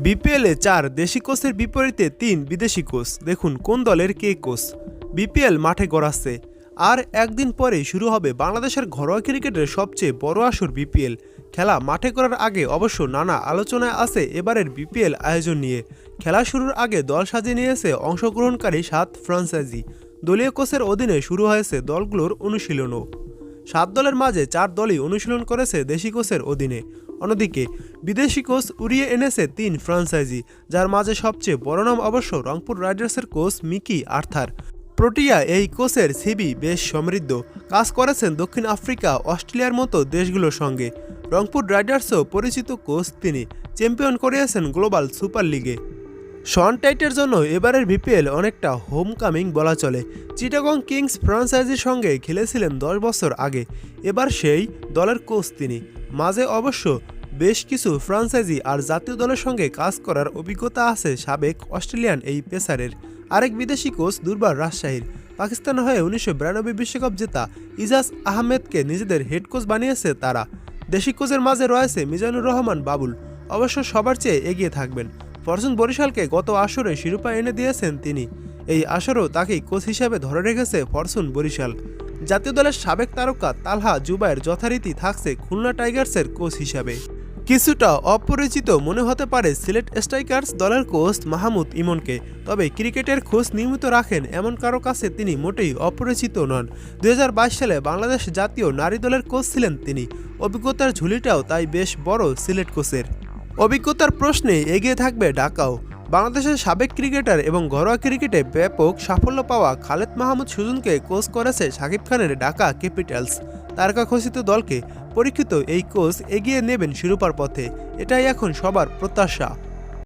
বিপিএলে 4 দেশি কোচের বিপরীতে 3 বিদেশি কোচ। দেখুন কোন দলের কে কোচ। বিপিএল মাঠে গড়াচ্ছে, আর একদিন পরেই শুরু হবে বাংলাদেশের ঘরোয়া ক্রিকেটের সবচেয়ে বড় আসর বিপিএল। খেলা মাঠে করার আগে অবশ্য নানা আলোচনায় আছে এবারের বিপিএল আয়োজন নিয়ে। খেলা শুরুর আগে দল সাজিয়ে নিয়েছে অংশগ্রহণকারী 7 ফ্র্যাঞ্চাইজি। দলীয় কোচের অধীনে শুরু হয়েছে দলগুলোর অনুশীলনও। 7 দলের মাঝে 4 দলই অনুশীলন করেছে দেশি কোচের অধীনে। অন্যদিকে বিদেশি কোচ উড়িয়ে এনেছে 3 ফ্র্যাঞ্চাইজি, যার মাঝে সবচেয়ে বড় নাম অবশ্য রংপুর রাইডার্সের কোচ মিকি আর্থার। প্রোটিয়া এই কোচের সিভি বেশ সমৃদ্ধ। কাজ করেছেন দক্ষিণ আফ্রিকা, অস্ট্রেলিয়ার মতো দেশগুলোর সঙ্গে। রংপুর রাইডার্সও পরিচিত কোচ তিনি, চ্যাম্পিয়ন করিয়েছেন গ্লোবাল সুপার লিগে। শন টাইটের জন্য এবারের বিপিএল অনেকটা হোমকামিং বলা চলে। চিটাগং কিংস ফ্র্যাঞ্চাইজির সঙ্গে খেলেছিলেন 10 বছর আগে, এবার সেই দলের কোচ তিনি। মাঝে অবশ্য বেশ কিছু ফ্র্যাঞ্চাইজি আর জাতীয় দলের সঙ্গে কাজ করার অভিজ্ঞতা আছে সাবেক অস্ট্রেলিয়ান এই পেসারের। আরেক বিদেশি কোচ দুর্বার রাজশাহীর। পাকিস্তান হয়ে 1992 বিশ্বকাপ জেতা ইজাজ আহমেদকে নিজেদের হেড কোচ বানিয়েছে তারা। দেশি কোচের মাঝে রয়েছে মিজানুর রহমান বাবুল, অবশ্য সবার চেয়ে এগিয়ে থাকবেন। ফরচুন বরিশালকে গত আসরে শিরোপা এনে দিয়েছেন তিনি। এই আসরেও তাকেই কোচ হিসেবে ধরে রেখেছে ফরচুন বরিশাল। জাতীয় দলের সাবেক তারকা তালহা জুবায়ের যথারীতি থাকছে খুলনা টাইগার্সের কোচ হিসাবে। কিছুটা অপরিচিত মনে হতে পারে সিলেট স্ট্রাইকার্স দলের কোচ মাহমুদ ইমনকে, তবে ক্রিকেটের খোঁজ নিয়মিত রাখেন এমন কারো কাছে তিনি মোটেই অপরিচিত নন। 2022 সালে বাংলাদেশ জাতীয় নারী দলের কোচ ছিলেন তিনি। অভিজ্ঞতার ঝুলিটাও তাই বেশ বড় সিলেট কোচের। অভিজ্ঞতার প্রশ্নে এগিয়ে থাকবে ঢাকাও। বাংলাদেশের সাবেক ক্রিকেটার এবং ঘরোয়া ক্রিকেটে ব্যাপক সাফল্য পাওয়া খালেদ মাহমুদ সুজনকে কোচ করেছে শাকিব খানের ঢাকা ক্যাপিটালস। তারকাখচিত দলকে পরীক্ষিত এই কোচ এগিয়ে নেবেন শিরোপার পথে, এটাই এখন সবার প্রত্যাশা।